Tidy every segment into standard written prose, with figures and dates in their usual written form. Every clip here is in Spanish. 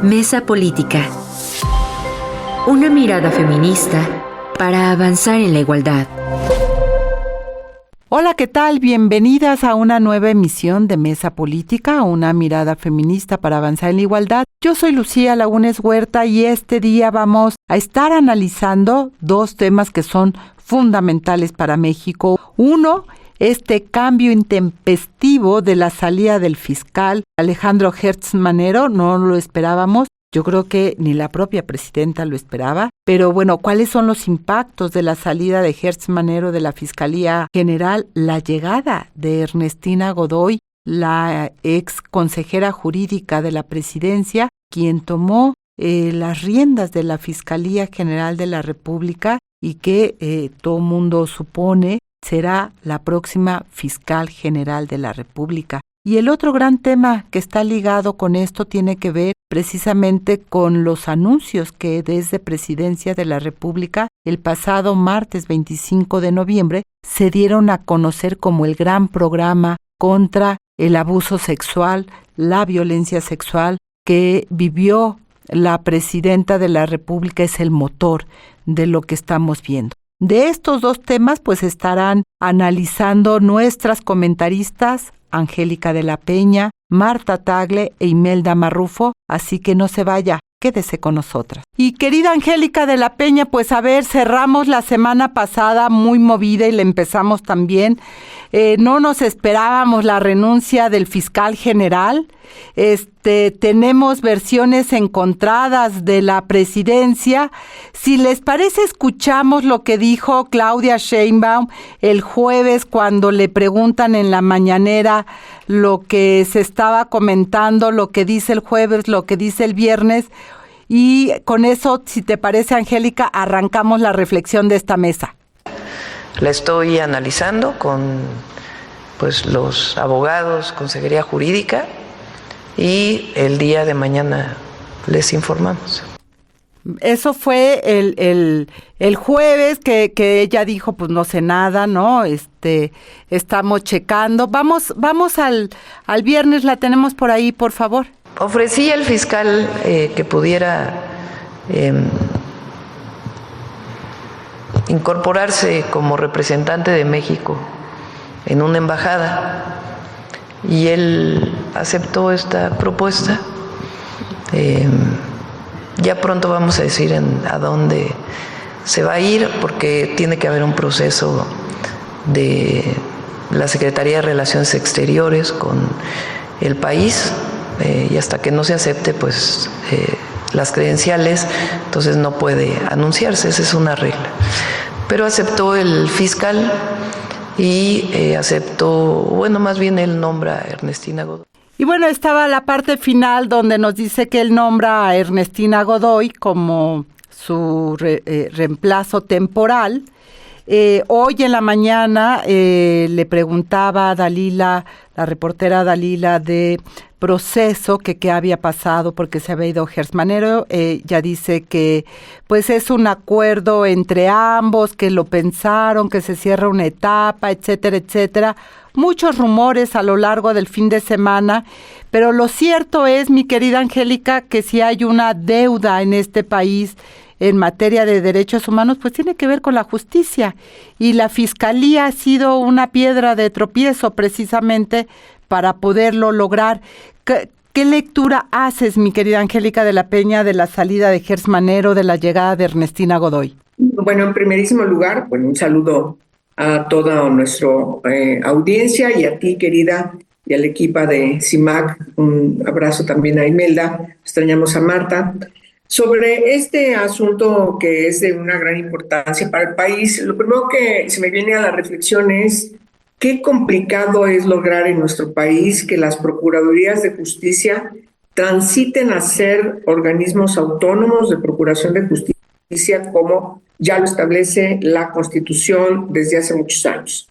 Mesa Política. Una mirada feminista para avanzar en la igualdad. Hola, ¿qué tal? Bienvenidas a una nueva emisión de Mesa Política, una mirada feminista para avanzar en la igualdad. Yo soy Lucía Lagunes Huerta y este día vamos a estar analizando dos temas que son fundamentales para México. Uno, este cambio intempestivo de la salida del fiscal Alejandro Gertz Manero, no lo esperábamos. Yo creo que ni la propia presidenta lo esperaba, pero bueno, ¿cuáles son los impactos de la salida de Gertz Manero de la Fiscalía General? La llegada de Ernestina Godoy, la ex consejera jurídica de la presidencia, quien tomó las riendas de la Fiscalía General de la República y que todo mundo supone será la próxima fiscal general de la República. Y el otro gran tema que está ligado con esto tiene que ver precisamente con los anuncios que desde Presidencia de la República el pasado martes 25 de noviembre se dieron a conocer como el gran programa contra el abuso sexual, la violencia sexual que vivió la Presidenta de la República. Es el motor de lo que estamos viendo. De estos dos temas pues estarán analizando nuestras comentaristas Angélica de la Peña, Marta Tagle e Imelda Marrufo, así que no se vaya, quédese con nosotras. Y querida Angélica de la Peña, pues a ver, cerramos la semana pasada muy movida y la empezamos también. No nos esperábamos la renuncia del fiscal general. Tenemos versiones encontradas de la presidencia. Si les parece, escuchamos lo que dijo Claudia Sheinbaum el jueves cuando le preguntan en la mañanera lo que se estaba comentando, lo que dice el jueves, lo que dice el viernes. Y con eso, si te parece, Angélica, arrancamos la reflexión de esta mesa. La estoy analizando con los abogados, consejería jurídica, y el día de mañana les informamos. Eso fue el jueves que ella dijo, pues no sé nada, ¿no? Estamos checando. Vamos al viernes, la tenemos por ahí, por favor. Ofrecí al fiscal que pudiera incorporarse como representante de México en una embajada y él aceptó esta propuesta. Ya pronto vamos a decir a dónde se va a ir, porque tiene que haber un proceso de la Secretaría de Relaciones Exteriores con el país y hasta que no se acepte las credenciales, entonces no puede anunciarse, esa es una regla. Pero aceptó el fiscal y más bien él nombra a Ernestina Godoy. Y bueno, estaba la parte final donde nos dice que él nombra a Ernestina Godoy como su reemplazo temporal. Hoy en la mañana le preguntaba a Dalila, la reportera Dalila de Proceso, que qué había pasado porque se había ido Gertz Manero. Ya dice que pues es un acuerdo entre ambos, que lo pensaron, que se cierra una etapa, etcétera, etcétera. Muchos rumores a lo largo del fin de semana, pero lo cierto es, mi querida Angélica, que si hay una deuda en este país en materia de derechos humanos, pues tiene que ver con la justicia. Y la Fiscalía ha sido una piedra de tropiezo precisamente para poderlo lograr. ¿Qué lectura haces, mi querida Angélica de la Peña, de la salida de Gertz Manero, de la llegada de Ernestina Godoy? Bueno, en primerísimo lugar, un saludo a toda nuestra audiencia y a ti, querida, y al equipo de CIMAC. Un abrazo también a Imelda, extrañamos a Marta. Sobre este asunto que es de una gran importancia para el país, lo primero que se me viene a la reflexión es qué complicado es lograr en nuestro país que las procuradurías de justicia transiten a ser organismos autónomos de procuración de justicia, como ya lo establece la Constitución desde hace muchos años.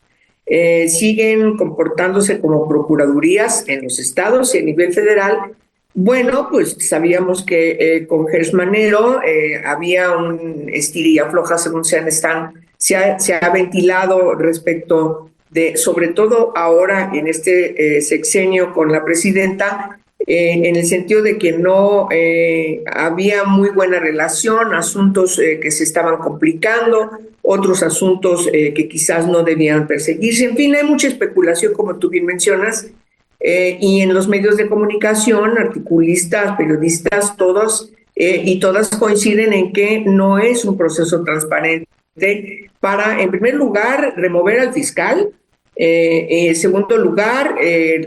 Siguen comportándose como procuradurías en los estados y a nivel federal. Bueno, pues sabíamos que con Gertz Manero había un estira y afloja, según se ha ventilado respecto de, sobre todo ahora en este sexenio con la presidenta, en el sentido de que no había muy buena relación, asuntos que se estaban complicando, otros asuntos que quizás no debían perseguirse. En fin, hay mucha especulación, como tú bien mencionas, y en los medios de comunicación, articulistas, periodistas, todos y todas coinciden en que no es un proceso transparente para, en primer lugar, remover al fiscal. En segundo lugar,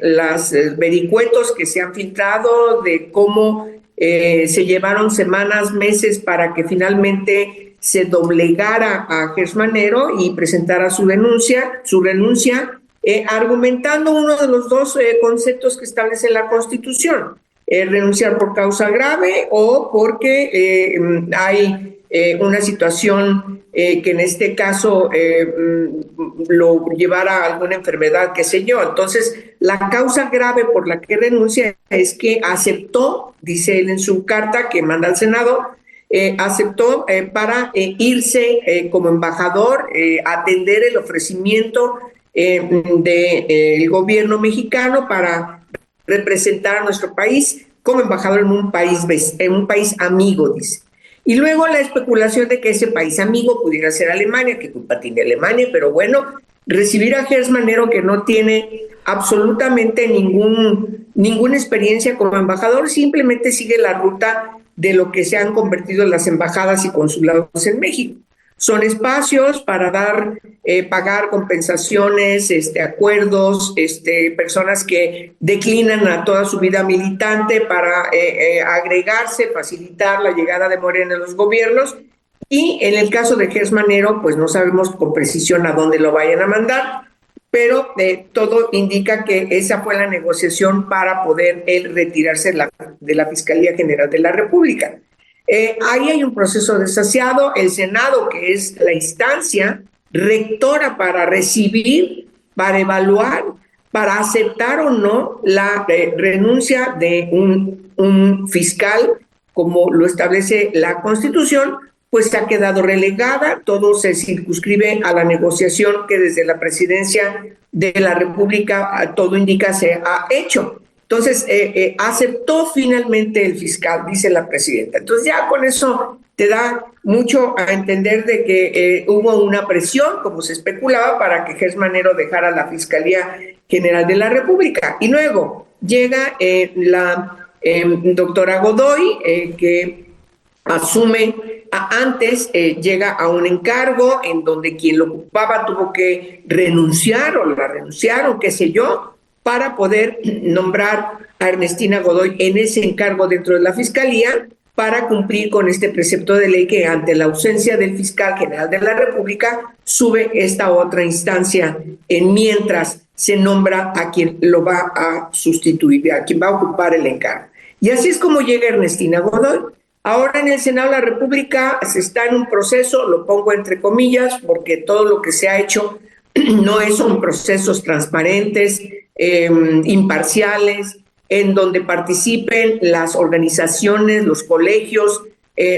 los vericuetos que se han filtrado de cómo se llevaron semanas, meses para que finalmente se doblegara a Gers Manero y presentara su renuncia, argumentando uno de los dos conceptos que establece la Constitución: renunciar por causa grave o porque hay una situación que en este caso lo llevara a alguna enfermedad, qué sé yo. Entonces, la causa grave por la que renuncia es que aceptó, dice él en su carta que manda al Senado, aceptó para irse como embajador, atender el ofrecimiento del gobierno mexicano para representar a nuestro país como embajador en un país amigo, dice. Y luego la especulación de que ese país amigo pudiera ser Alemania, que culpa tiene Alemania, pero bueno, recibir a Gers Manero, que no tiene absolutamente ninguna experiencia como embajador, simplemente sigue la ruta de lo que se han convertido las embajadas y consulados en México. Son espacios para pagar compensaciones, acuerdos, personas que declinan a toda su vida militante para agregarse, facilitar la llegada de Morena en los gobiernos. Y en el caso de Gers Manero, pues no sabemos con precisión a dónde lo vayan a mandar, pero todo indica que esa fue la negociación para poder él retirarse de la Fiscalía General de la República. Ahí hay un proceso desasiado. El Senado, que es la instancia rectora para recibir, para evaluar, para aceptar o no la renuncia de un fiscal, como lo establece la Constitución, pues se ha quedado relegada. Todo se circunscribe a la negociación que desde la Presidencia de la República, todo indica, se ha hecho. Entonces, aceptó finalmente el fiscal, dice la presidenta. Entonces, ya con eso te da mucho a entender de que hubo una presión, como se especulaba, para que Gers Manero dejara la Fiscalía General de la República. Y luego llega la doctora Godoy, que asume, llega a un encargo en donde quien lo ocupaba tuvo que renunciar o la renunciaron, qué sé yo, para poder nombrar a Ernestina Godoy en ese encargo dentro de la Fiscalía para cumplir con este precepto de ley que ante la ausencia del fiscal general de la República sube esta otra instancia mientras se nombra a quien lo va a sustituir, a quien va a ocupar el encargo. Y así es como llega Ernestina Godoy. Ahora en el Senado de la República se está en un proceso, lo pongo entre comillas, porque todo lo que se ha hecho no son procesos transparentes, imparciales, en donde participen las organizaciones, los colegios,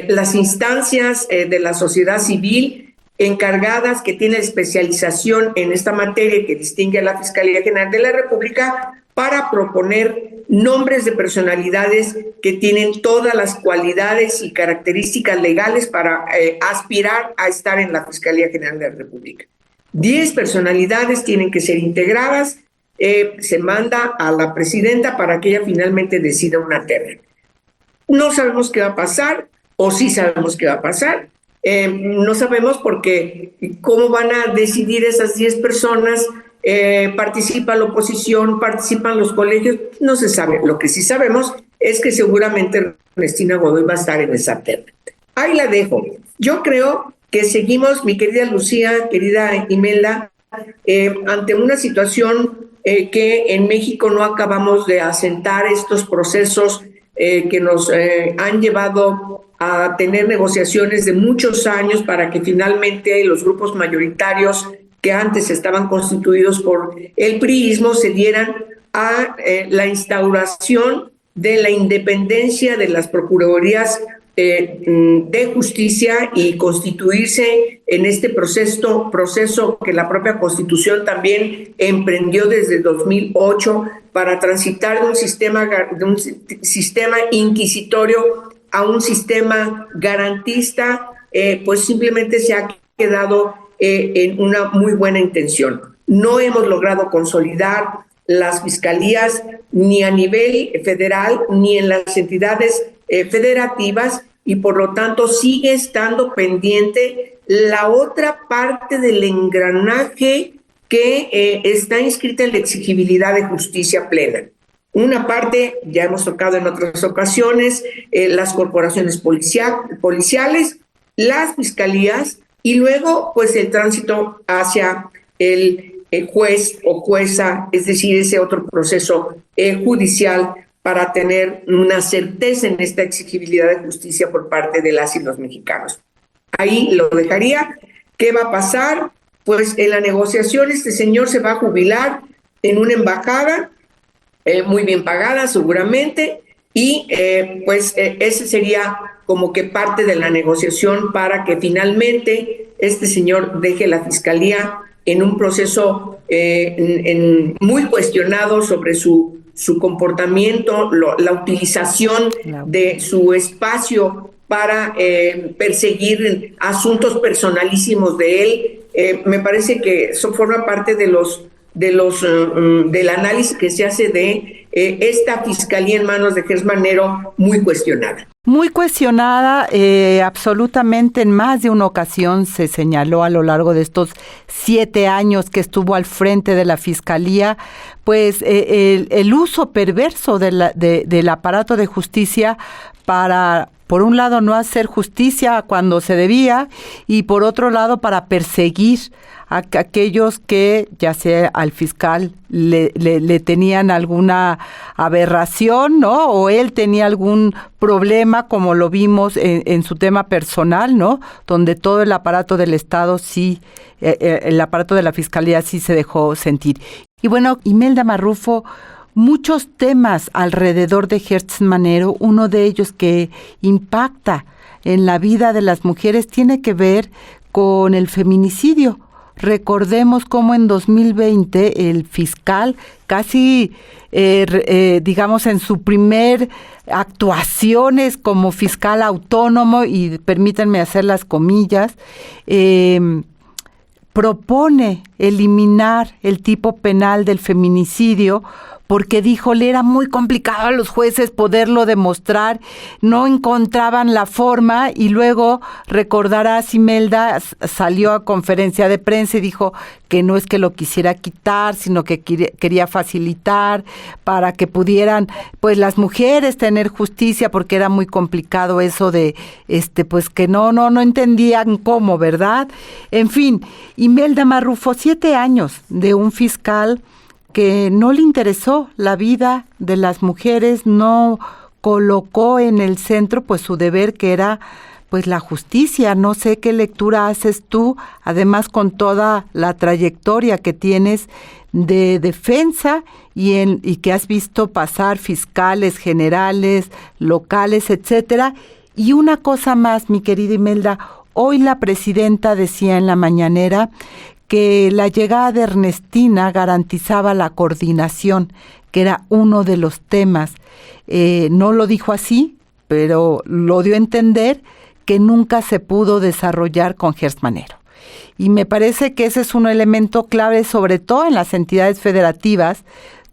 las instancias de la sociedad civil encargadas, que tienen especialización en esta materia que distingue a la Fiscalía General de la República, para proponer nombres de personalidades que tienen todas las cualidades y características legales para aspirar a estar en la Fiscalía General de la República. 10 personalidades tienen que ser integradas. Se manda a la presidenta para que ella finalmente decida una terna. No sabemos qué va a pasar, o sí sabemos qué va a pasar. No sabemos porque cómo van a decidir esas 10 personas. Participa la oposición, participan los colegios, no se sabe. Lo que sí sabemos es que seguramente Ernestina Godoy va a estar en esa terna. Ahí la dejo. Yo creo que seguimos, mi querida Lucía, querida Imelda, ante una situación que en México no acabamos de asentar estos procesos que nos han llevado a tener negociaciones de muchos años para que finalmente los grupos mayoritarios que antes estaban constituidos por el priismo se dieran a la instauración de la independencia de las procuradurías de justicia y constituirse en este proceso que la propia Constitución también emprendió desde 2008 para transitar de un sistema inquisitorio a un sistema garantista, pues simplemente se ha quedado en una muy buena intención. No hemos logrado consolidar las fiscalías ni a nivel federal ni en las entidades federativas, y por lo tanto sigue estando pendiente la otra parte del engranaje que está inscrita en la exigibilidad de justicia plena. Una parte, ya hemos tocado en otras ocasiones, las corporaciones policiales, las fiscalías, y luego pues el tránsito hacia el juez o jueza, es decir, ese otro proceso judicial para tener una certeza en esta exigibilidad de justicia por parte de las y los mexicanos. Ahí lo dejaría. ¿Qué va a pasar? Pues en la negociación este señor se va a jubilar en una embajada, muy bien pagada seguramente, y ese sería como que parte de la negociación para que finalmente este señor deje la fiscalía en un proceso muy cuestionado sobre su comportamiento, la utilización de su espacio para perseguir asuntos personalísimos de él. Me parece que eso forma parte del análisis que se hace de esta fiscalía en manos de Gers Manero, muy cuestionada. Muy cuestionada, absolutamente. En más de una ocasión se señaló a lo largo de estos 7 años que estuvo al frente de la Fiscalía, pues el uso perverso del aparato de justicia para, por un lado, no hacer justicia cuando se debía, y por otro lado, para perseguir a aquellos que, ya sea al fiscal, le tenían alguna aberración, ¿no? O él tenía algún problema, como lo vimos en su tema personal, ¿no? Donde todo el aparato del Estado sí, el aparato de la Fiscalía sí se dejó sentir. Y bueno, Imelda Marrufo, muchos temas alrededor de Gers Manero. Uno de ellos que impacta en la vida de las mujeres tiene que ver con el feminicidio. Recordemos cómo en 2020 el fiscal, casi digamos en su primer actuaciones como fiscal autónomo, y permítanme hacer las comillas, propone eliminar el tipo penal del feminicidio porque dijo le era muy complicado a los jueces poderlo demostrar, no encontraban la forma, y luego recordarás, Imelda, salió a conferencia de prensa y dijo que no es que lo quisiera quitar, sino que quería facilitar para que pudieran pues las mujeres tener justicia, porque era muy complicado eso de pues que no entendían cómo, ¿verdad? En fin, Imelda Marrufo, 7 años de un fiscal que no le interesó la vida de las mujeres, no colocó en el centro pues su deber, que era pues la justicia. No sé qué lectura haces tú, además con toda la trayectoria que tienes de defensa y que has visto pasar fiscales generales, locales, etcétera. Y una cosa más, mi querida Imelda, hoy la presidenta decía en la mañanera que la llegada de Ernestina garantizaba la coordinación, que era uno de los temas. No lo dijo así, pero lo dio a entender que nunca se pudo desarrollar con Gers Manero. Y me parece que ese es un elemento clave, sobre todo en las entidades federativas,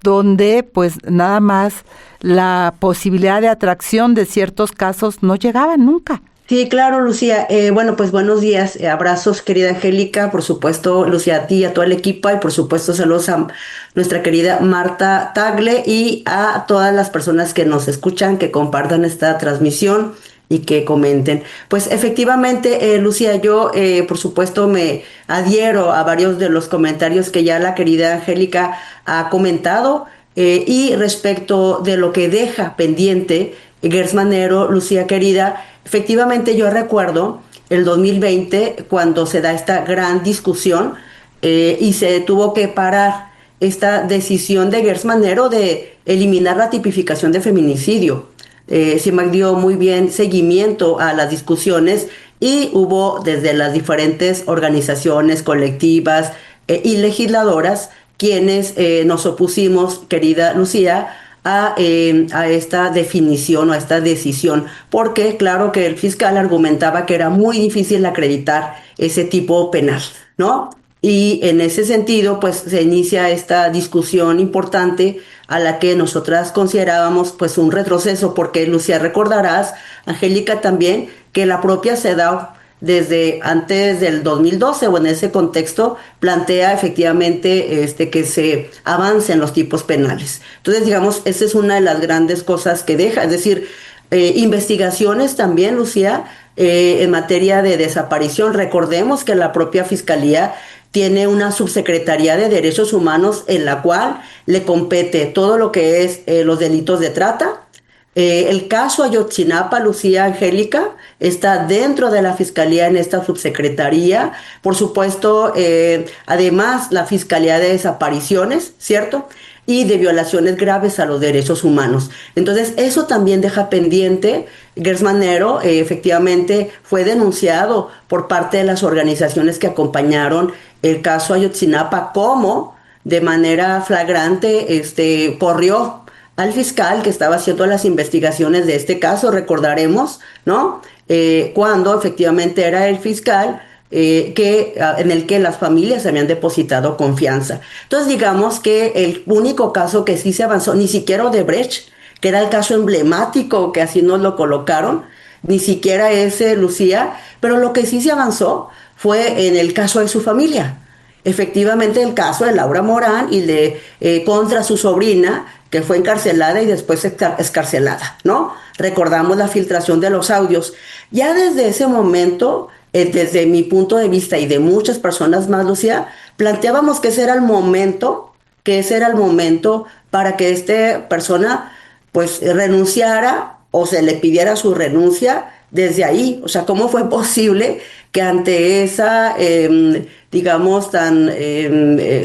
donde pues nada más la posibilidad de atracción de ciertos casos no llegaba nunca. Sí, claro, Lucía. Bueno, pues buenos días, abrazos, querida Angélica, por supuesto, Lucía, a ti y a todo el equipo, y por supuesto saludos a nuestra querida Marta Tagle y a todas las personas que nos escuchan, que compartan esta transmisión y que comenten. Pues efectivamente, Lucía, yo por supuesto me adhiero a varios de los comentarios que ya la querida Angélica ha comentado, y respecto de lo que deja pendiente Gers Manero, Lucía querida, efectivamente yo recuerdo el 2020 cuando se da esta gran discusión y se tuvo que parar esta decisión de Gers Manero de eliminar la tipificación de feminicidio. CIMAC dio muy bien seguimiento a las discusiones y hubo desde las diferentes organizaciones colectivas y legisladoras quienes nos opusimos, querida Lucía, a esta definición o a esta decisión, porque claro que el fiscal argumentaba que era muy difícil acreditar ese tipo penal, ¿no? Y en ese sentido, pues se inicia esta discusión importante a la que nosotras considerábamos pues un retroceso, porque Lucía, recordarás, Angélica también, que la propia CEDAW desde antes del 2012 o en ese contexto plantea efectivamente que se avance en los tipos penales. Entonces, digamos, esa es una de las grandes cosas que deja, es decir, investigaciones también, Lucía, en materia de desaparición. Recordemos que la propia Fiscalía tiene una subsecretaría de Derechos Humanos en la cual le compete todo lo que es los delitos de trata. El caso Ayotzinapa, Lucía, Angélica, está dentro de la Fiscalía en esta subsecretaría. Por supuesto, además la Fiscalía de Desapariciones, ¿cierto? Y de violaciones graves a los derechos humanos. Entonces, eso también deja pendiente. Gers Manero efectivamente fue denunciado por parte de las organizaciones que acompañaron el caso Ayotzinapa, como de manera flagrante corrió al fiscal que estaba haciendo las investigaciones de este caso, recordaremos, ¿no? Cuando efectivamente era el fiscal en el que las familias habían depositado confianza. Entonces, digamos que el único caso que sí se avanzó, ni siquiera Odebrecht, que era el caso emblemático, que así nos lo colocaron, ni siquiera ese, Lucía, pero lo que sí se avanzó fue en el caso de su familia. Efectivamente, el caso de Laura Morán y contra su sobrina, que fue encarcelada y después excarcelada, ¿no? Recordamos la filtración de los audios. Ya desde ese momento, desde mi punto de vista y de muchas personas más, Lucía, planteábamos que ese era el momento para que esta persona pues renunciara o se le pidiera su renuncia desde ahí. O sea, ¿cómo fue posible que ante esa, digamos, tan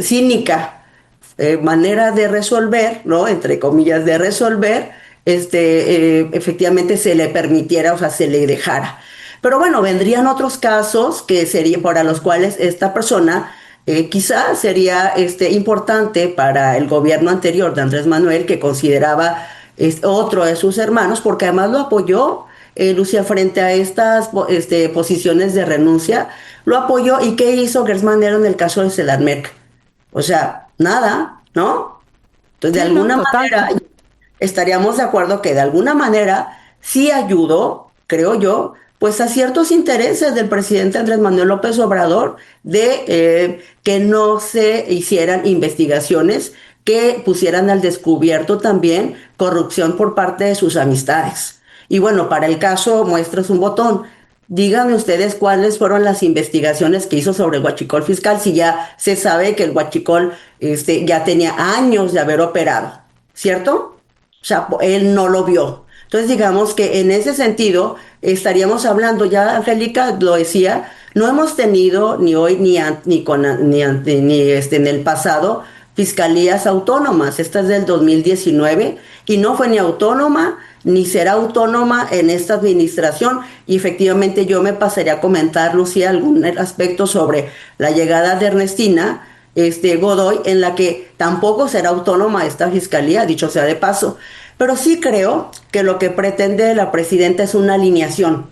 cínica manera de resolver, ¿no? Entre comillas, de resolver, efectivamente se le permitiera, o sea, se le dejara? Pero bueno, vendrían otros casos que serían para los cuales esta persona quizás sería importante para el gobierno anterior de Andrés Manuel, que consideraba otro de sus hermanos, porque además lo apoyó, Lucía, frente a estas posiciones de renuncia, lo apoyó. ¿Y qué hizo Gers Manero en el caso de Sedarmerc? O sea, nada, ¿no? Entonces, de alguna manera, estaríamos de acuerdo que de alguna manera sí ayudó, creo yo, pues a ciertos intereses del presidente Andrés Manuel López Obrador de que no se hicieran investigaciones que pusieran al descubierto también corrupción por parte de sus amistades. Y bueno, para el caso muestras un botón. Díganme ustedes cuáles fueron las investigaciones que hizo sobre el huachicol fiscal, si ya se sabe que el huachicol ya tenía años de haber operado, ¿cierto? O sea, él no lo vio. Entonces, digamos que en ese sentido estaríamos hablando, ya Angélica lo decía, no hemos tenido ni hoy ni en el pasado fiscalías autónomas. Esta es del 2019 y no fue ni autónoma ni será autónoma en esta administración. Y efectivamente yo me pasaría a comentar, Lucía, algún aspecto sobre la llegada de Ernestina Godoy, en la que tampoco será autónoma esta fiscalía, dicho sea de paso. Pero sí creo que lo que pretende la presidenta es una alineación.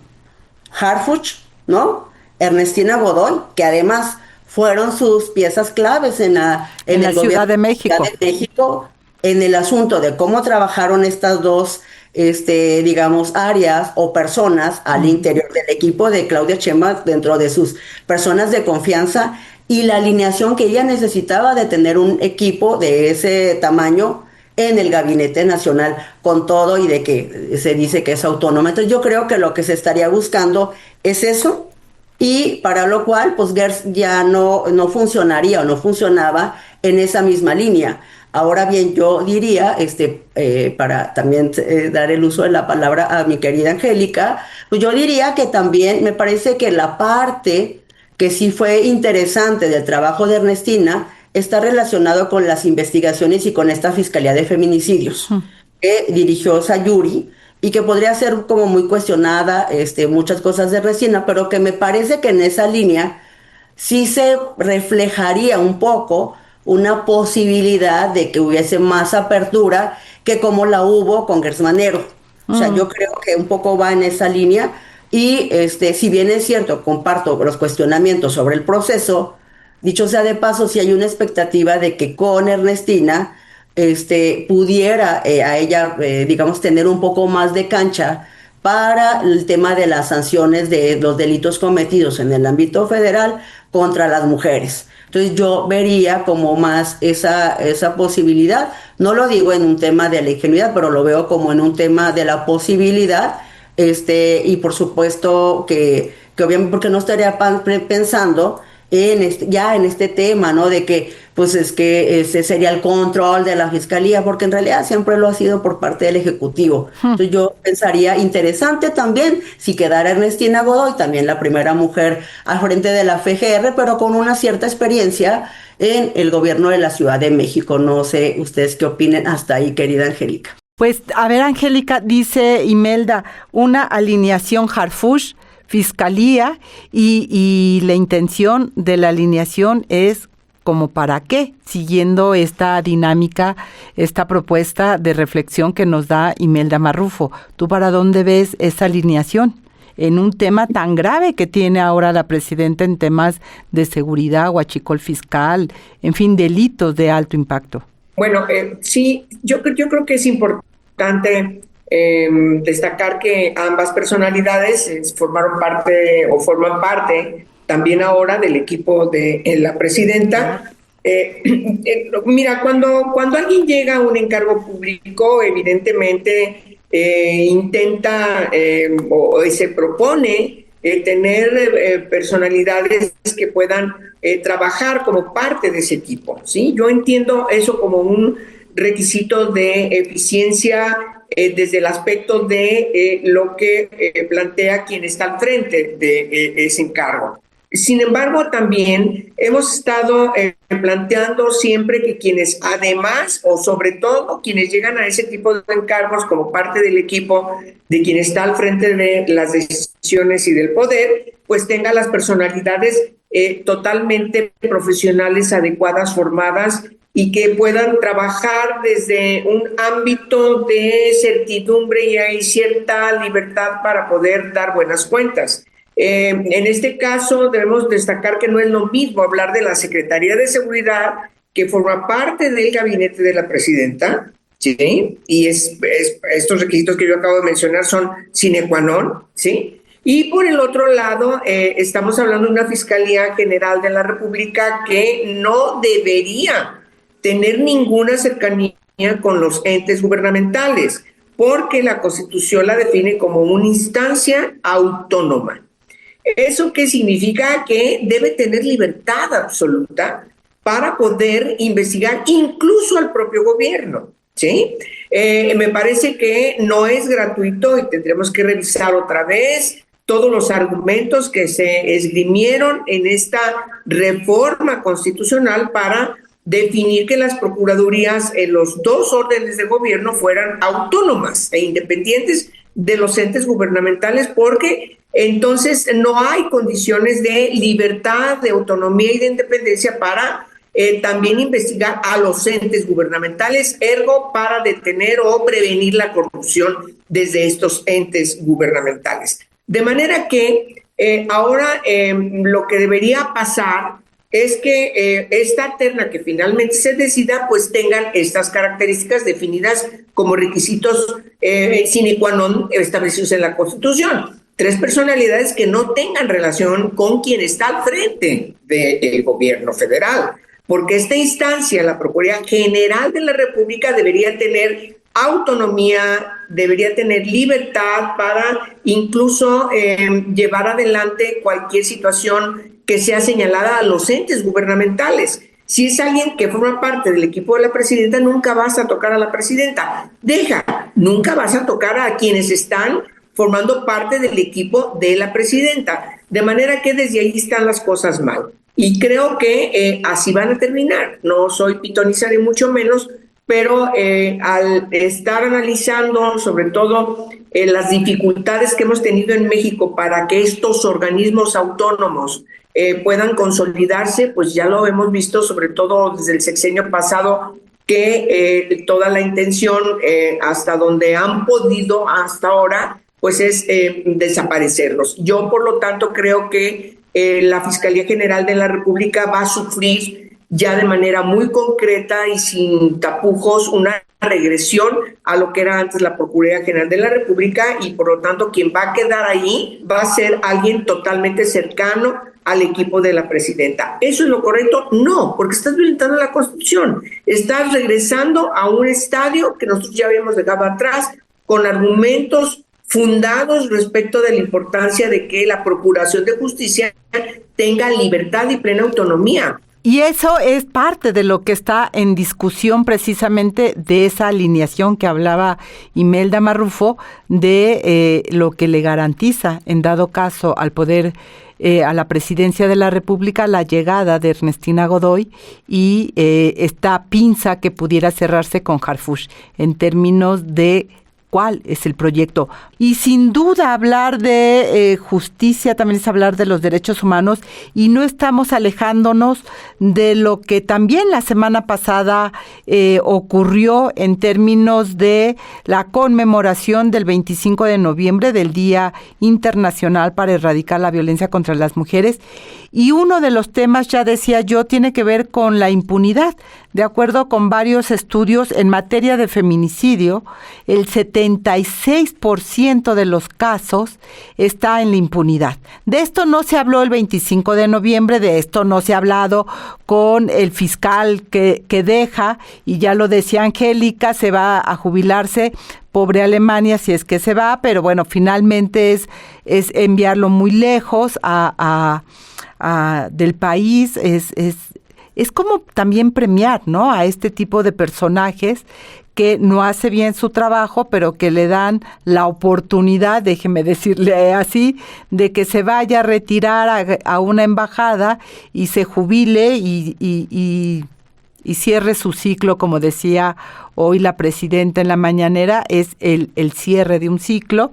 Harfuch, ¿no? Ernestina Godoy, que además fueron sus piezas claves en la Ciudad de México. En el asunto de cómo trabajaron estas dos, digamos, áreas o personas al interior del equipo de Claudia Sheinbaum, dentro de sus personas de confianza, y la alineación que ella necesitaba de tener un equipo de ese tamaño en el Gabinete Nacional, con todo y de que se dice que es autónoma. Entonces yo creo que lo que se estaría buscando es eso, y para lo cual pues Gers ya no funcionaría o no funcionaba en esa misma línea. Ahora bien, yo diría, para también dar el uso de la palabra a mi querida Angélica, pues yo diría que también me parece que la parte que sí fue interesante del trabajo de Ernestina está relacionado con las investigaciones y con esta Fiscalía de Feminicidios que dirigió Sayuri, y que podría ser como muy cuestionada, muchas cosas de Resina, pero que me parece que en esa línea sí se reflejaría un poco una posibilidad de que hubiese más apertura que como la hubo con Gersmanero. O sea, yo creo que un poco va en esa línea y si bien es cierto, comparto los cuestionamientos sobre el proceso, dicho sea de paso, si hay una expectativa de que con Ernestina pudiera a ella, digamos, tener un poco más de cancha para el tema de las sanciones de los delitos cometidos en el ámbito federal contra las mujeres. Entonces yo vería como más esa posibilidad, no lo digo en un tema de la ingenuidad, pero lo veo como en un tema de la posibilidad, y por supuesto que obviamente porque no estaría pensando ya en este tema, ¿no? De que, pues es que ese sería el control de la fiscalía, porque en realidad siempre lo ha sido por parte del Ejecutivo. Entonces yo pensaría interesante también si quedara Ernestina Godoy, también la primera mujer al frente de la FGR, pero con una cierta experiencia en el gobierno de la Ciudad de México. No sé ustedes qué opinen hasta ahí, querida Angélica. Pues, a ver, Angélica, dice Imelda, una alineación Harfuch, fiscalía, y la intención de la alineación es como para qué, siguiendo esta dinámica, esta propuesta de reflexión que nos da Imelda Marrufo. ¿Tú para dónde ves esa alineación en un tema tan grave que tiene ahora la presidenta en temas de seguridad, huachicol fiscal, en fin, delitos de alto impacto? Bueno, sí, yo creo que es importante destacar que ambas personalidades formaron parte o forman parte también ahora del equipo de la presidenta. Mira, cuando alguien llega a un encargo público, evidentemente intenta o se propone tener personalidades que puedan trabajar como parte de ese equipo, ¿sí? Yo entiendo eso como un requisito de eficiencia desde el aspecto de lo que plantea quien está al frente de ese encargo. Sin embargo, también hemos estado planteando siempre que quienes además o sobre todo quienes llegan a ese tipo de encargos como parte del equipo de quien está al frente de las decisiones y del poder, pues tengan las personalidades totalmente profesionales, adecuadas, formadas y que puedan trabajar desde un ámbito de certidumbre y hay cierta libertad para poder dar buenas cuentas. En este caso debemos destacar que no es lo mismo hablar de la Secretaría de Seguridad, que forma parte del gabinete de la presidenta, ¿sí? Y estos requisitos que yo acabo de mencionar son sine qua non, ¿sí? Y por el otro lado, estamos hablando de una Fiscalía General de la República que no debería tener ninguna cercanía con los entes gubernamentales, porque la Constitución la define como una instancia autónoma. ¿Eso qué significa? Que debe tener libertad absoluta para poder investigar incluso al propio gobierno, ¿sí? Me parece que no es gratuito y tendremos que revisar otra vez todos los argumentos que se esgrimieron en esta reforma constitucional para definir que las procuradurías en los dos órdenes de gobierno fueran autónomas e independientes de los entes gubernamentales, porque entonces no hay condiciones de libertad, de autonomía y de independencia para también investigar a los entes gubernamentales, ergo para detener o prevenir la corrupción desde estos entes gubernamentales. De manera que ahora lo que debería pasar es que esta terna que finalmente se decida, pues tengan estas características definidas como requisitos sine qua non establecidos en la Constitución. 3 personalidades que no tengan relación con quien está al frente del gobierno federal, porque esta instancia, la Procuraduría General de la República, debería tener autonomía, debería tener libertad para incluso llevar adelante cualquier situación que sea señalada a los entes gubernamentales. Si es alguien que forma parte del equipo de la presidenta, nunca vas a tocar a la presidenta. Nunca vas a tocar a quienes están formando parte del equipo de la presidenta. De manera que desde ahí están las cosas mal. Y creo que así van a terminar. No soy pitonisa ni mucho menos, pero al estar analizando sobre todo las dificultades que hemos tenido en México para que estos organismos autónomos puedan consolidarse, pues ya lo hemos visto, sobre todo desde el sexenio pasado, que toda la intención hasta donde han podido hasta ahora, pues es desaparecerlos. Yo, por lo tanto, creo que la Fiscalía General de la República va a sufrir ya de manera muy concreta y sin tapujos una regresión a lo que era antes la Procuraduría General de la República, y por lo tanto quien va a quedar ahí va a ser alguien totalmente cercano al equipo de la presidenta. ¿Eso es lo correcto? No, porque estás violentando la Constitución. Estás regresando a un estadio que nosotros ya habíamos dejado atrás con argumentos fundados respecto de la importancia de que la Procuración de Justicia tenga libertad y plena autonomía. Y eso es parte de lo que está en discusión, precisamente de esa alineación que hablaba Imelda Marrufo, de lo que le garantiza, en dado caso, al poder, a la presidencia de la República, la llegada de Ernestina Godoy y esta pinza que pudiera cerrarse con Harfuch en términos de cuál es el proyecto. Y sin duda hablar de justicia también es hablar de los derechos humanos, y no estamos alejándonos de lo que también la semana pasada ocurrió en términos de la conmemoración del 25 de noviembre, del Día Internacional para Erradicar la Violencia contra las Mujeres. Y uno de los temas, ya decía yo, tiene que ver con la impunidad. De acuerdo con varios estudios en materia de feminicidio, el 76% de los casos está en la impunidad. De esto no se habló el 25 de noviembre, de esto no se ha hablado con el fiscal que deja, y ya lo decía Angélica, se va a jubilarse. Pobre Alemania si es que se va, pero bueno, finalmente es enviarlo muy lejos del país, es como también premiar, ¿no?, a este tipo de personajes que no hace bien su trabajo, pero que le dan la oportunidad, déjeme decirle así, de que se vaya a retirar a una embajada y se jubile y cierre su ciclo, como decía hoy la presidenta en la mañanera, es el cierre de un ciclo.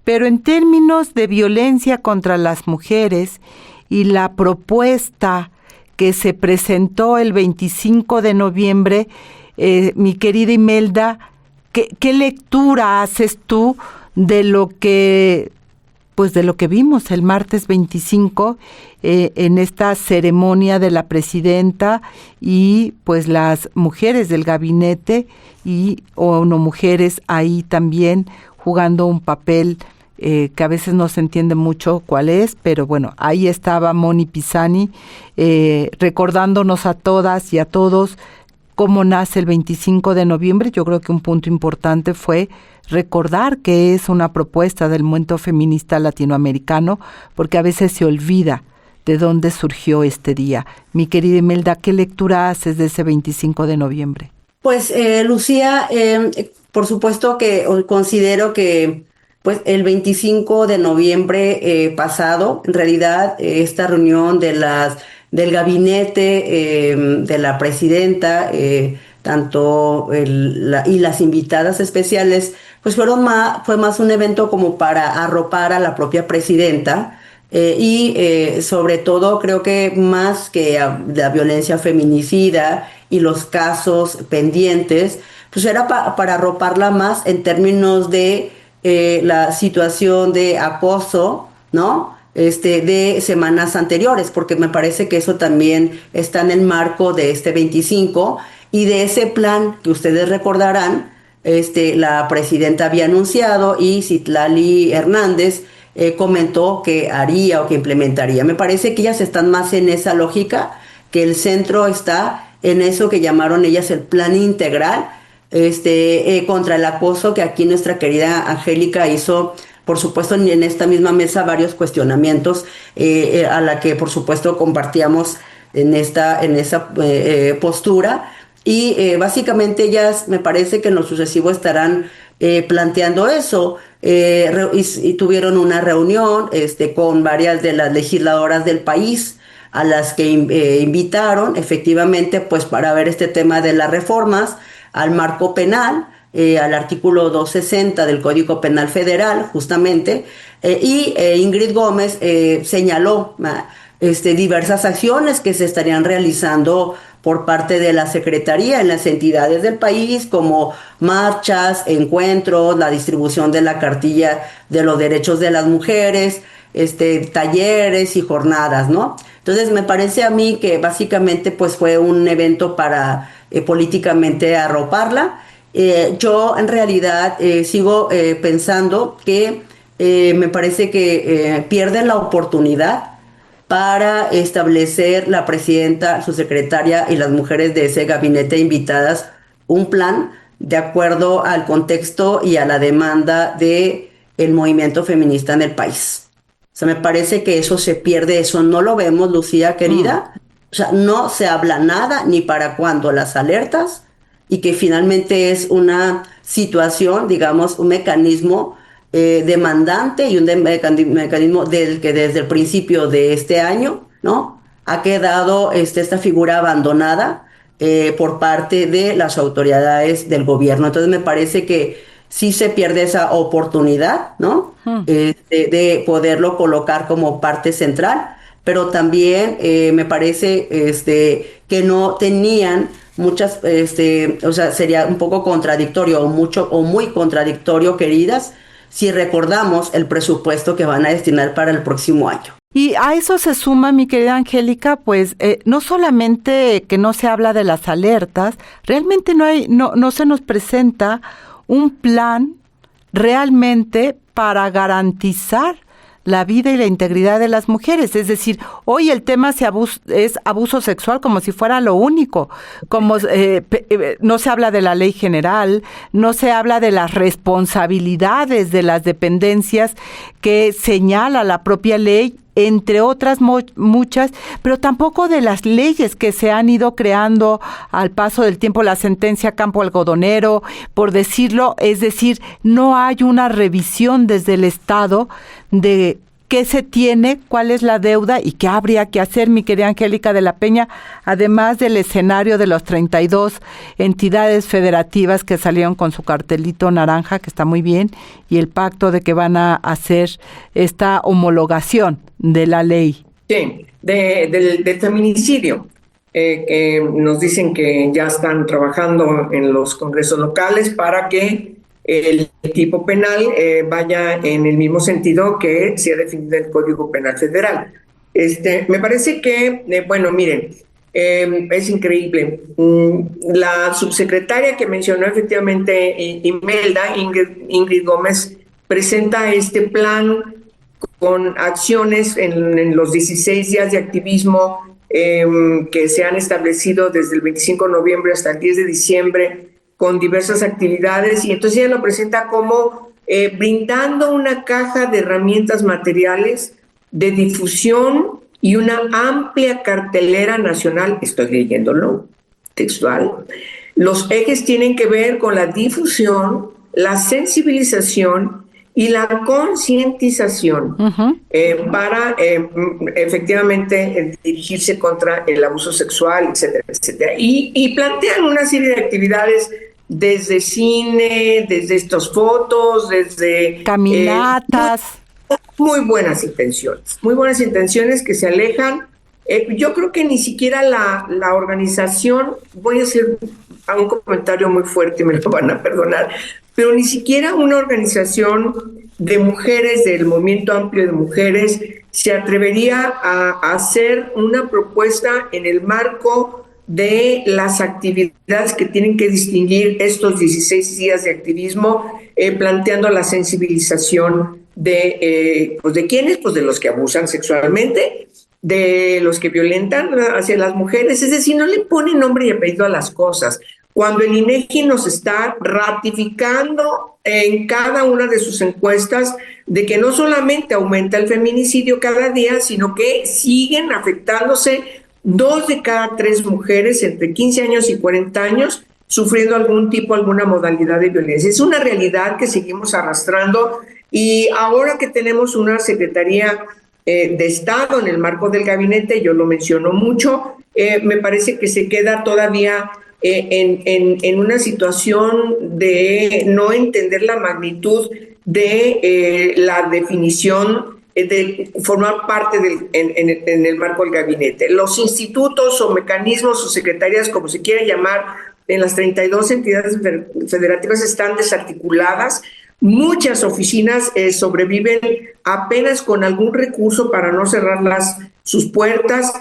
Pero en términos de violencia contra las mujeres y la propuesta que se presentó el 25 de noviembre, mi querida Imelda, ¿qué lectura haces tú de lo que vimos el martes 25 en esta ceremonia de la presidenta, y pues las mujeres del gabinete y no mujeres ahí también jugando un papel que a veces no se entiende mucho cuál es, pero bueno, ahí estaba Moni Pisani recordándonos a todas y a todos cómo nace el 25 de noviembre. Yo creo que un punto importante fue recordar que es una propuesta del movimiento feminista latinoamericano, porque a veces se olvida de dónde surgió este día. Mi querida Imelda, ¿qué lectura haces de ese 25 de noviembre? Pues, Lucía, por supuesto que considero que pues el 25 de noviembre pasado, en realidad, esta reunión del gabinete de la presidenta, y las invitadas especiales, pues fue más un evento como para arropar a la propia presidenta, sobre todo creo que más que la violencia feminicida y los casos pendientes, pues era para arroparla más en términos de la situación de acoso, ¿no?, de semanas anteriores, porque me parece que eso también está en el marco de este 25 y de ese plan que ustedes recordarán, la presidenta había anunciado y Citlali Hernández comentó que haría o que implementaría. Me parece que ellas están más en esa lógica, que el centro está en eso que llamaron ellas el plan integral contra el acoso, que aquí nuestra querida Angélica hizo, por supuesto, en esta misma mesa varios cuestionamientos a la que por supuesto compartíamos en esa postura, y básicamente ellas me parece que en lo sucesivo estarán planteando eso, y tuvieron una reunión con varias de las legisladoras del país a las que invitaron efectivamente pues para ver este tema de las reformas al marco penal, al artículo 260 del Código Penal Federal, justamente, y Ingrid Gómez señaló diversas acciones que se estarían realizando por parte de la Secretaría en las entidades del país, como marchas, encuentros, la distribución de la cartilla de los derechos de las mujeres, talleres y jornadas, ¿no? Entonces me parece a mí que básicamente pues fue un evento para políticamente arroparla. Yo en realidad sigo pensando que me parece que pierden la oportunidad para establecer la presidenta, su secretaria y las mujeres de ese gabinete invitadas un plan de acuerdo al contexto y a la demanda de el movimiento feminista en el país. O sea, me parece que eso se pierde, eso no lo vemos, Lucía querida. O sea, no se habla nada ni para cuándo las alertas, y que finalmente es una situación, digamos, un mecanismo demandante y un mecanismo del que desde el principio de este año, ¿no? Ha quedado esta figura abandonada por parte de las autoridades del gobierno. Entonces me parece que sí se pierde esa oportunidad, ¿no? De poderlo colocar como parte central, pero también me parece que no tenían muchas, o sea, sería un poco contradictorio o mucho o muy contradictorio, queridas, si recordamos el presupuesto que van a destinar para el próximo año. Y a eso se suma, mi querida Angélica, pues no solamente que no se habla de las alertas, realmente no se nos presenta un plan realmente para garantizar la vida y la integridad de las mujeres. Es decir, hoy el tema es abuso sexual como si fuera lo único. Como no se habla de la ley general, no se habla de las responsabilidades de las dependencias que señala la propia ley, entre otras muchas, pero tampoco de las leyes que se han ido creando al paso del tiempo, la sentencia Campo Algodonero, por decirlo. Es decir, no hay una revisión desde el Estado de qué se tiene, cuál es la deuda y qué habría que hacer, mi querida Angélica de la Peña, además del escenario de los 32 entidades federativas que salieron con su cartelito naranja, que está muy bien, y el pacto de que van a hacer esta homologación de la ley. Sí, del feminicidio, que nos dicen que ya están trabajando en los congresos locales para que el tipo penal vaya en el mismo sentido que se ha definido el Código Penal Federal. Me parece que, bueno, miren, es increíble. La subsecretaria que mencionó efectivamente Imelda, Ingrid Gómez, presenta este plan con acciones en los 16 días de activismo que se han establecido desde el 25 de noviembre hasta el 10 de diciembre, con diversas actividades, y entonces ella lo presenta como brindando una caja de herramientas materiales de difusión y una amplia cartelera nacional. Estoy leyéndolo textual. Los ejes tienen que ver con la difusión, la sensibilización y la concientización para efectivamente dirigirse contra el abuso sexual, etcétera, etcétera. Y plantean una serie de actividades desde cine, desde estas fotos, desde caminatas. Muy buenas intenciones que se alejan. Yo creo que ni siquiera la organización, voy a hacer un comentario muy fuerte, me lo van a perdonar, pero ni siquiera una organización de mujeres, del movimiento amplio de mujeres, se atrevería a hacer una propuesta en el marco de las actividades que tienen que distinguir estos 16 días de activismo, planteando la sensibilización de quiénes, pues de los que abusan sexualmente, de los que violentan hacia las mujeres. Es decir, no le ponen nombre y apellido a las cosas. Cuando el INEGI nos está ratificando en cada una de sus encuestas de que no solamente aumenta el feminicidio cada día, sino que siguen afectándose 2 de cada 3 mujeres entre 15 años y 40 años sufriendo alguna modalidad de violencia. Es una realidad que seguimos arrastrando, y ahora que tenemos una Secretaría de Estado en el marco del gabinete, yo lo menciono mucho, me parece que se queda todavía en una situación de no entender la magnitud de la definición de formar parte en el marco del gabinete. Los institutos o mecanismos o secretarías, como se quiera llamar, en las 32 entidades federativas están desarticuladas. Muchas oficinas sobreviven apenas con algún recurso para no cerrar sus puertas.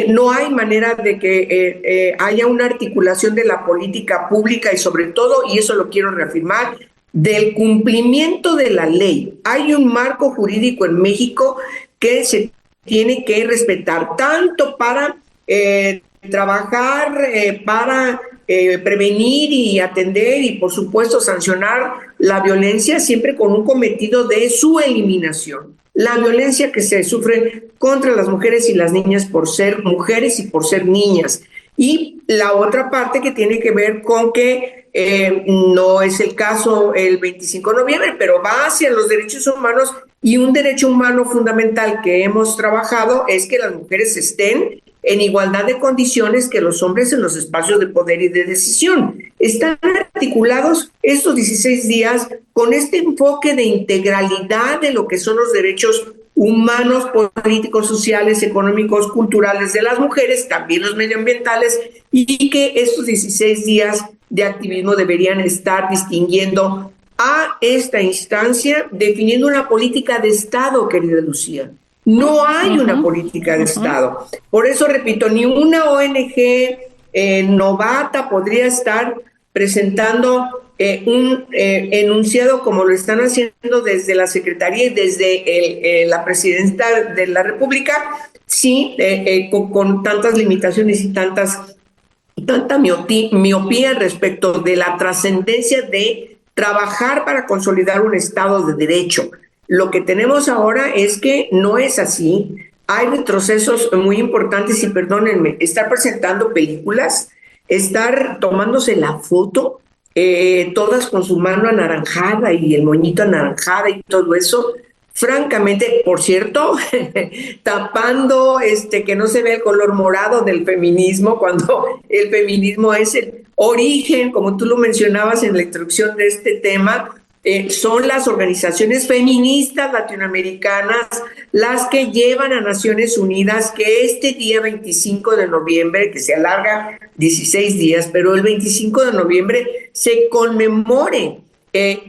No hay manera de que haya una articulación de la política pública y sobre todo, y eso lo quiero reafirmar, del cumplimiento de la ley. Hay un marco jurídico en México que se tiene que respetar, tanto para trabajar, para prevenir y atender y, por supuesto, sancionar la violencia, siempre con un cometido de su eliminación. La violencia que se sufre contra las mujeres y las niñas por ser mujeres y por ser niñas. Y la otra parte que tiene que ver con que no es el caso el 25 de noviembre, pero va hacia los derechos humanos, y un derecho humano fundamental que hemos trabajado es que las mujeres estén en igualdad de condiciones que los hombres en los espacios de poder y de decisión. Están articulados estos 16 días con este enfoque de integralidad de lo que son los derechos humanos, políticos, sociales, económicos, culturales de las mujeres, también los medioambientales, y que estos 16 días de activismo deberían estar distinguiendo a esta instancia, definiendo una política de Estado, querida Lucía. No hay una política de Estado. Por eso, repito, ni una ONG novata podría estar presentando un enunciado como lo están haciendo desde la Secretaría y desde la Presidenta de la República, sí, con tantas limitaciones y tanta miopía respecto de la trascendencia de trabajar para consolidar un Estado de Derecho. Lo que tenemos ahora es que no es así. Hay retrocesos muy importantes y, perdónenme, estar presentando películas, estar tomándose la foto, todas con su mano anaranjada y el moñito anaranjada y todo eso. Francamente, por cierto, tapando que no se ve el color morado del feminismo, cuando el feminismo es el origen, como tú lo mencionabas en la introducción de este tema, son las organizaciones feministas latinoamericanas las que llevan a Naciones Unidas que este día 25 de noviembre, que se alarga 16 días, pero el 25 de noviembre se conmemore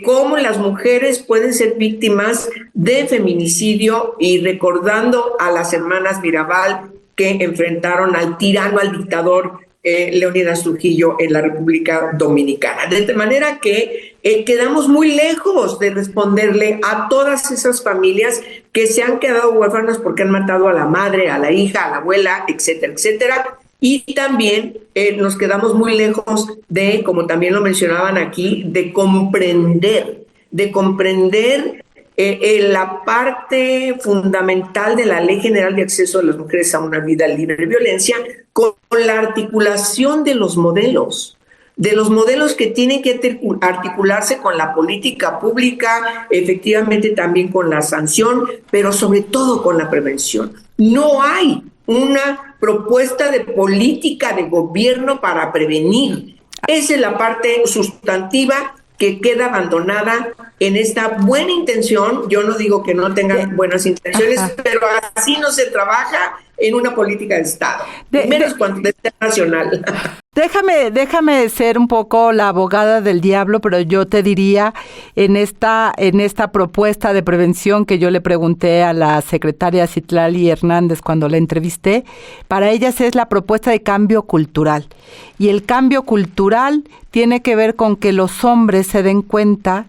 cómo las mujeres pueden ser víctimas de feminicidio, y recordando a las hermanas Mirabal que enfrentaron al tirano, al dictador Leónidas Trujillo en la República Dominicana. De manera que quedamos muy lejos de responderle a todas esas familias que se han quedado huérfanas porque han matado a la madre, a la hija, a la abuela, etcétera, etcétera. Y también nos quedamos muy lejos de, como también lo mencionaban aquí, de comprender la parte fundamental de la Ley General de Acceso de las Mujeres a una Vida Libre de Violencia, con la articulación de los modelos que tienen que articularse con la política pública, efectivamente también con la sanción, pero sobre todo con la prevención. No hay una propuesta de política de gobierno para prevenir. Esa es la parte sustantiva que queda abandonada en esta buena intención. Yo no digo que no tengan buenas intenciones, pero así no se trabaja en una política de Estado, menos cuando es nacional. Déjame ser un poco la abogada del diablo, pero yo te diría, en esta propuesta de prevención que yo le pregunté a la secretaria Citlali Hernández cuando la entrevisté, para ellas es la propuesta de cambio cultural. Y el cambio cultural tiene que ver con que los hombres se den cuenta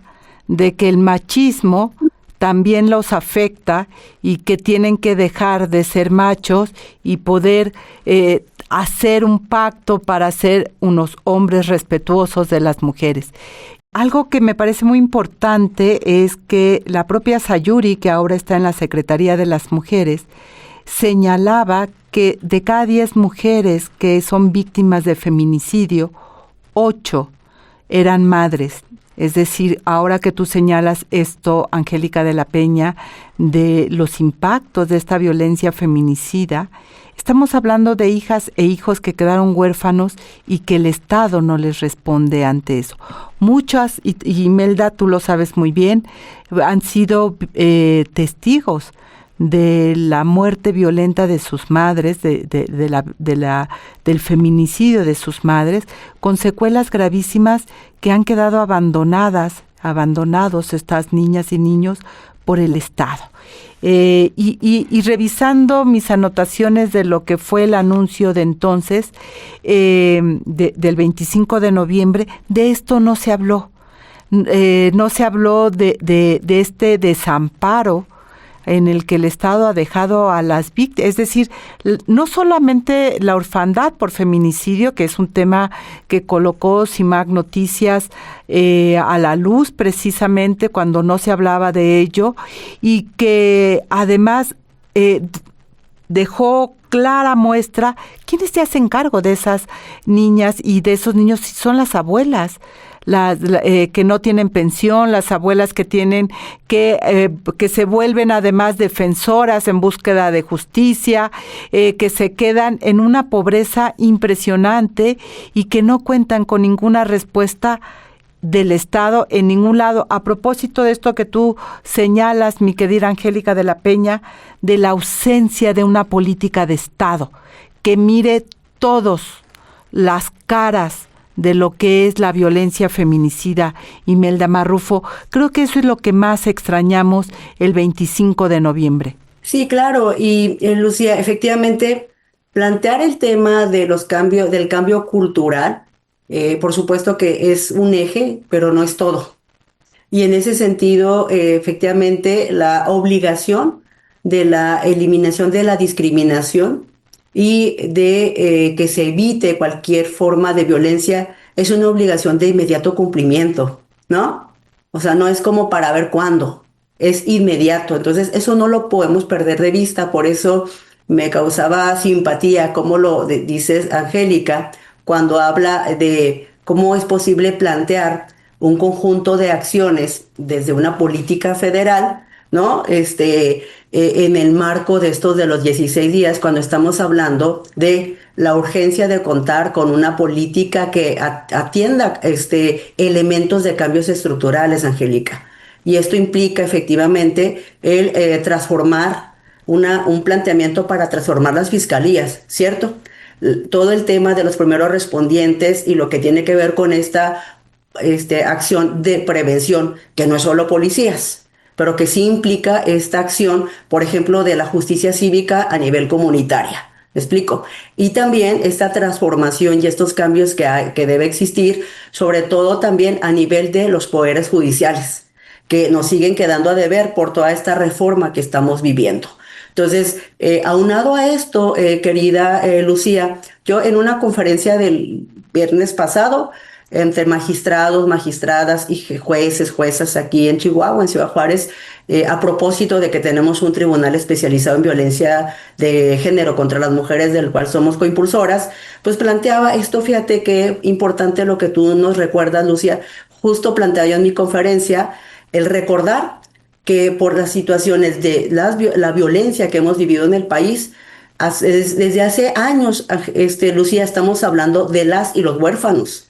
de que el machismo también los afecta y que tienen que dejar de ser machos y poder hacer un pacto para ser unos hombres respetuosos de las mujeres. Algo que me parece muy importante es que la propia Sayuri, que ahora está en la Secretaría de las Mujeres, señalaba que de cada 10 mujeres que son víctimas de feminicidio, 8 eran madres Es decir, ahora que tú señalas esto, Angélica de la Peña, de los impactos de esta violencia feminicida, estamos hablando de hijas e hijos que quedaron huérfanos y que el Estado no les responde ante eso. Muchas, y Imelda, tú lo sabes muy bien, han sido testigos de la muerte violenta de sus madres, del feminicidio de sus madres, con secuelas gravísimas que han quedado abandonados estas niñas y niños por el Estado. Y revisando mis anotaciones de lo que fue el anuncio de entonces, del 25 de noviembre, de esto no se habló. No se habló de este desamparo en el que el Estado ha dejado a las víctimas, es decir, no solamente la orfandad por feminicidio, que es un tema que colocó CIMAC Noticias a la luz precisamente cuando no se hablaba de ello, y que además dejó clara muestra quiénes se hacen cargo de esas niñas y de esos niños. Son las abuelas, que no tienen pensión, las abuelas que tienen que se vuelven además defensoras en búsqueda de justicia, que se quedan en una pobreza impresionante y que no cuentan con ninguna respuesta del Estado en ningún lado. A propósito de esto que tú señalas, mi querida Angélica de la Peña, de la ausencia de una política de Estado que mire todos las caras de lo que es la violencia feminicida, Imelda Marrufo, creo que eso es lo que más extrañamos el 25 de noviembre. Sí, claro, y Lucía, efectivamente, plantear el tema de los cambios, del cambio cultural, por supuesto que es un eje, pero no es todo. Y en ese sentido, efectivamente, la obligación de la eliminación de la discriminación y de que se evite cualquier forma de violencia es una obligación de inmediato cumplimiento, ¿no? O sea, no es como para ver cuándo, es inmediato. Entonces, eso no lo podemos perder de vista. Por eso me causaba simpatía, como lo dices, Angélica, cuando habla de cómo es posible plantear un conjunto de acciones desde una política federal, ¿no? En el marco de estos de los 16 días, cuando estamos hablando de la urgencia de contar con una política que atienda elementos de cambios estructurales, Angélica. Y esto implica efectivamente el transformar un planteamiento para transformar las fiscalías, ¿cierto? Todo el tema de los primeros respondientes y lo que tiene que ver con esta acción de prevención, que no es solo policías, pero que sí implica esta acción, por ejemplo, de la justicia cívica a nivel comunitaria. ¿Me explico? Y también esta transformación y estos cambios que debe existir, sobre todo también a nivel de los poderes judiciales, que nos siguen quedando a deber por toda esta reforma que estamos viviendo. Entonces, aunado a esto, querida Lucía, yo en una conferencia del viernes pasado, entre magistrados, magistradas y jueces, juezas aquí en Chihuahua, en Ciudad Juárez, a propósito de que tenemos un tribunal especializado en violencia de género contra las mujeres, del cual somos coimpulsoras, pues planteaba esto. Fíjate qué importante lo que tú nos recuerdas, Lucía. Justo planteaba yo en mi conferencia el recordar que por las situaciones de la violencia que hemos vivido en el país, desde hace años, Lucía, estamos hablando de las y los huérfanos.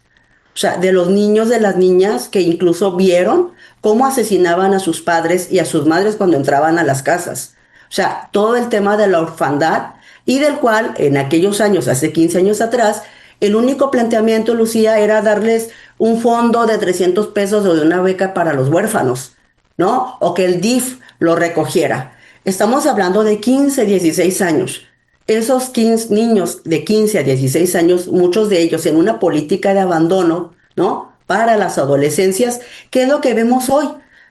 O sea, de los niños, de las niñas que incluso vieron cómo asesinaban a sus padres y a sus madres cuando entraban a las casas. O sea, todo el tema de la orfandad, y del cual en aquellos años, hace 15 años atrás, el único planteamiento, Lucía, era darles un fondo de 300 pesos o de una beca para los huérfanos, ¿no? O que el DIF lo recogiera. Estamos hablando de 15, 16 años. Esos 15 niños de 15 a 16 años, muchos de ellos en una política de abandono, ¿no? Para las adolescencias, ¿qué es lo que vemos hoy?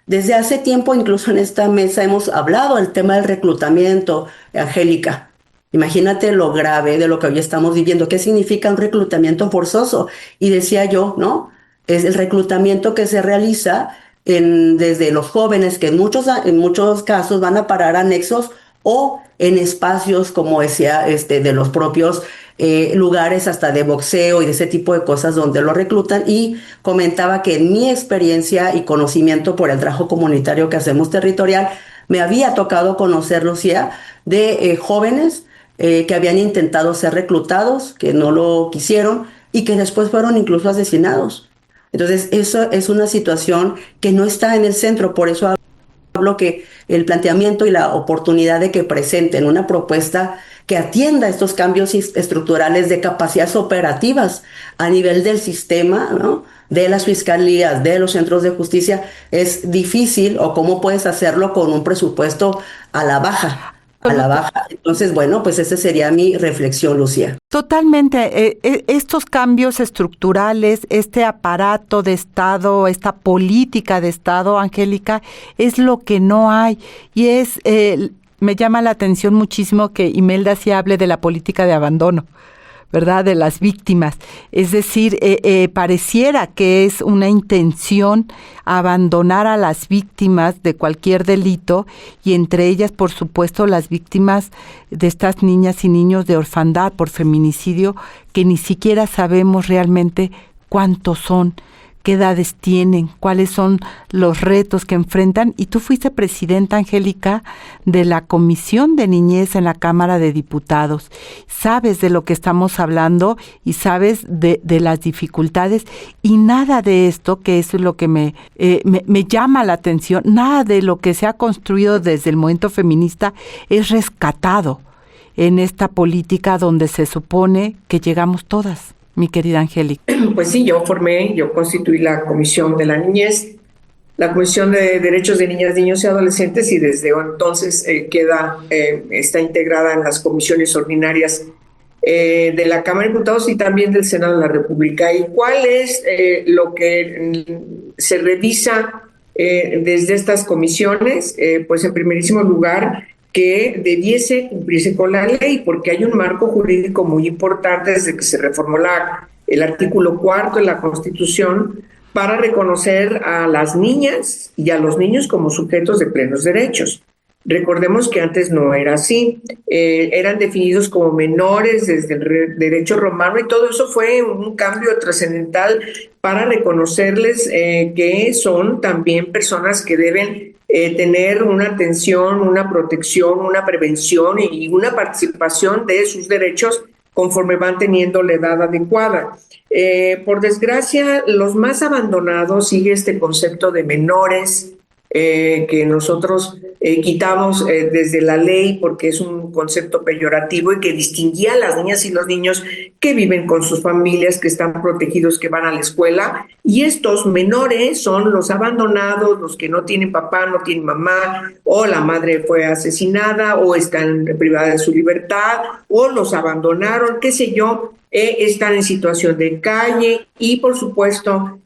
Desde hace tiempo, incluso en esta mesa, hemos hablado del tema del reclutamiento, Angélica. Imagínate lo grave de lo que hoy estamos viviendo. ¿Qué significa un reclutamiento forzoso? Y decía yo, ¿no? Es el reclutamiento que se realiza desde los jóvenes, que en muchos casos van a parar a anexos o en espacios, como decía, de los propios lugares hasta de boxeo y de ese tipo de cosas donde lo reclutan, y comentaba que en mi experiencia y conocimiento por el trabajo comunitario que hacemos territorial, me había tocado conocer, Lucía, de jóvenes que habían intentado ser reclutados, que no lo quisieron y que después fueron incluso asesinados. Entonces, eso es una situación que no está en el centro, por eso hablo que el planteamiento y la oportunidad de que presenten una propuesta que atienda estos cambios estructurales de capacidades operativas a nivel del sistema, ¿no? De las fiscalías, de los centros de justicia, es difícil, o cómo puedes hacerlo con un presupuesto a la baja. A la baja. Entonces, bueno, pues esa sería mi reflexión, Lucía. Totalmente. Estos cambios estructurales, este aparato de Estado, esta política de Estado, Angélica, es lo que no hay. Y me llama la atención muchísimo que Imelda sí hable de la política de abandono, ¿verdad?, de las víctimas. Es decir, pareciera que es una intención abandonar a las víctimas de cualquier delito, y entre ellas, por supuesto, las víctimas de estas niñas y niños de orfandad por feminicidio, que ni siquiera sabemos realmente cuántos son, qué edades tienen, cuáles son los retos que enfrentan. Y tú fuiste presidenta, Angélica, de la Comisión de Niñez en la Cámara de Diputados. Sabes de lo que estamos hablando y sabes de las dificultades, y nada de esto, que eso es lo que me llama la atención, nada de lo que se ha construido desde el movimiento feminista es rescatado en esta política donde se supone que llegamos todas. Mi querida Angélica. Pues sí, yo constituí la Comisión de la Niñez, la Comisión de Derechos de Niñas, Niños y Adolescentes, y desde entonces está integrada en las comisiones ordinarias de la Cámara de Diputados y también del Senado de la República. ¿Y cuál es lo que se revisa desde estas comisiones? Pues en primerísimo lugar, que debiese cumplirse con la ley, porque hay un marco jurídico muy importante desde que se reformó el artículo 4 de la Constitución para reconocer a las niñas y a los niños como sujetos de plenos derechos. Recordemos que antes no era así, eran definidos como menores desde el derecho romano, y todo eso fue un cambio trascendental para reconocerles que son también personas que deben tener una atención, una protección, una prevención y una participación de sus derechos conforme van teniendo la edad adecuada. Por desgracia, los más abandonados sigue este concepto de menores, que nosotros quitamos desde la ley porque es un concepto peyorativo y que distinguía a las niñas y los niños que viven con sus familias, que están protegidos, que van a la escuela, y estos menores son los abandonados, los que no tienen papá, no tienen mamá, o la madre fue asesinada, o están privadas de su libertad, o los abandonaron, qué sé yo, están en situación de calle y, por supuesto,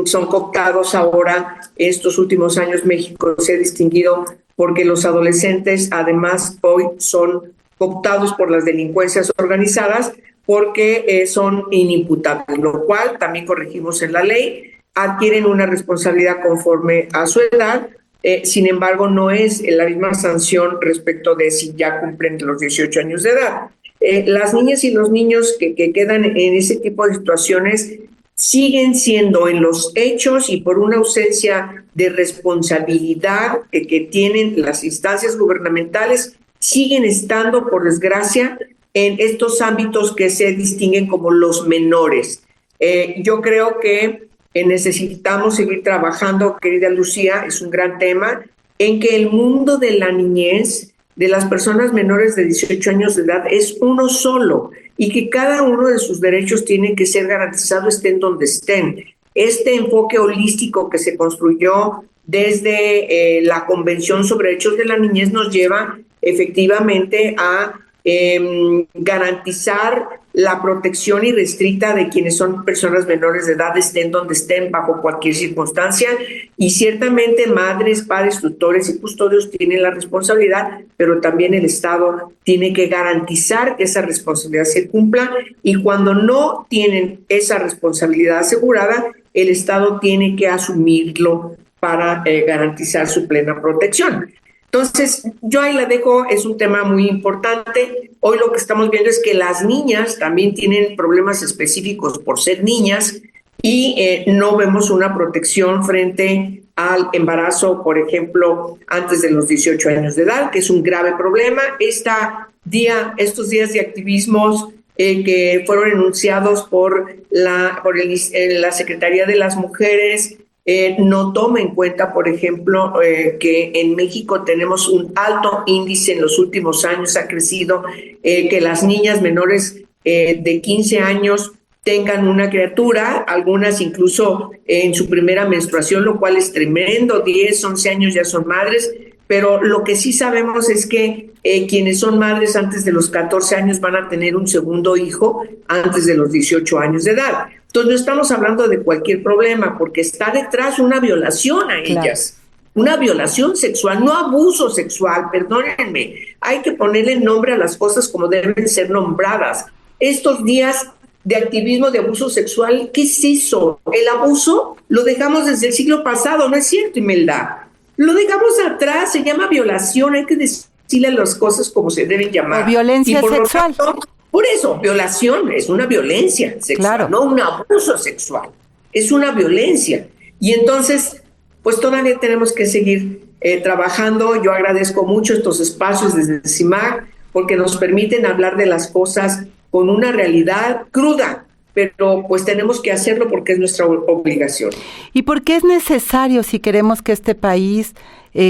son cooptados ahora. Estos últimos años México se ha distinguido porque los adolescentes, además, hoy son cooptados por las delincuencias organizadas porque son inimputables, lo cual también corregimos en la ley, adquieren una responsabilidad conforme a su edad. Sin embargo, no es la misma sanción respecto de si ya cumplen los 18 años de edad. Las niñas y los niños que quedan en ese tipo de situaciones siguen siendo en los hechos y por una ausencia de responsabilidad que tienen las instancias gubernamentales, siguen estando, por desgracia, en estos ámbitos que se distinguen como los menores. Yo creo que necesitamos seguir trabajando, querida Lucía, es un gran tema, en que el mundo de la niñez, de las personas menores de 18 años de edad, es uno solo y que cada uno de sus derechos tiene que ser garantizado, estén donde estén. Este enfoque holístico que se construyó desde la Convención sobre Derechos de la Niñez nos lleva efectivamente a garantizar la protección irrestricta de quienes son personas menores de edad, estén donde estén, bajo cualquier circunstancia, y ciertamente madres, padres, tutores y custodios tienen la responsabilidad, pero también el Estado tiene que garantizar que esa responsabilidad se cumpla, y cuando no tienen esa responsabilidad asegurada, el Estado tiene que asumirlo para garantizar su plena protección. Entonces, yo ahí la dejo, es un tema muy importante. hoy lo que estamos viendo es que las niñas también tienen problemas específicos por ser niñas y no vemos una protección frente al embarazo, por ejemplo, antes de los 18 años de edad, que es un grave problema. Estos días de activismos que fueron enunciados por la Secretaría de las Mujeres no toma en cuenta, por ejemplo, que en México tenemos un alto índice en los últimos años, ha crecido, que las niñas menores de 15 años tengan una criatura, algunas incluso en su primera menstruación, lo cual es tremendo, 10, 11 años ya son madres, pero lo que sí sabemos es que quienes son madres antes de los 14 años van a tener un segundo hijo antes de los 18 años de edad. Entonces no estamos hablando de cualquier problema, porque está detrás una violación a ellas, una violación sexual, no abuso sexual, perdónenme, hay que ponerle nombre a las cosas como deben ser nombradas. Estos días de activismo de abuso sexual, ¿qué se hizo? El abuso lo dejamos desde el siglo pasado, ¿no es cierto, Imelda? Lo dejamos atrás, se llama violación, hay que decirle las cosas como se deben llamar. O violencia sexual. Por eso, violación es una violencia sexual, no un abuso sexual, es una violencia. Y entonces, pues todavía tenemos que seguir trabajando. Yo agradezco mucho estos espacios desde el CIMAC porque nos permiten hablar de las cosas con una realidad cruda, pero pues tenemos que hacerlo porque es nuestra obligación. ¿Y por qué es necesario si queremos que este país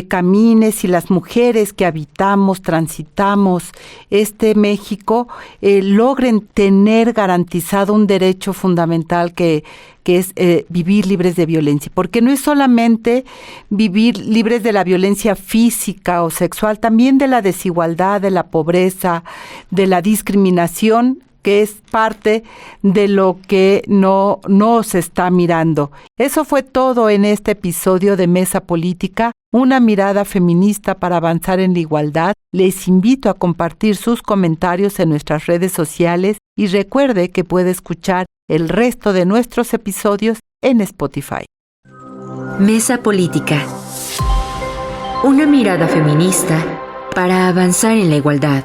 camine, si las mujeres que habitamos, transitamos este México, logren tener garantizado un derecho fundamental que es vivir libres de violencia? Porque no es solamente vivir libres de la violencia física o sexual, también de la desigualdad, de la pobreza, de la discriminación, que es parte de lo que no se está mirando. Eso fue todo en este episodio de Mesa Política, una mirada feminista para avanzar en la igualdad. Les invito a compartir sus comentarios en nuestras redes sociales y recuerde que puede escuchar el resto de nuestros episodios en Spotify. Mesa Política. Una mirada feminista para avanzar en la igualdad.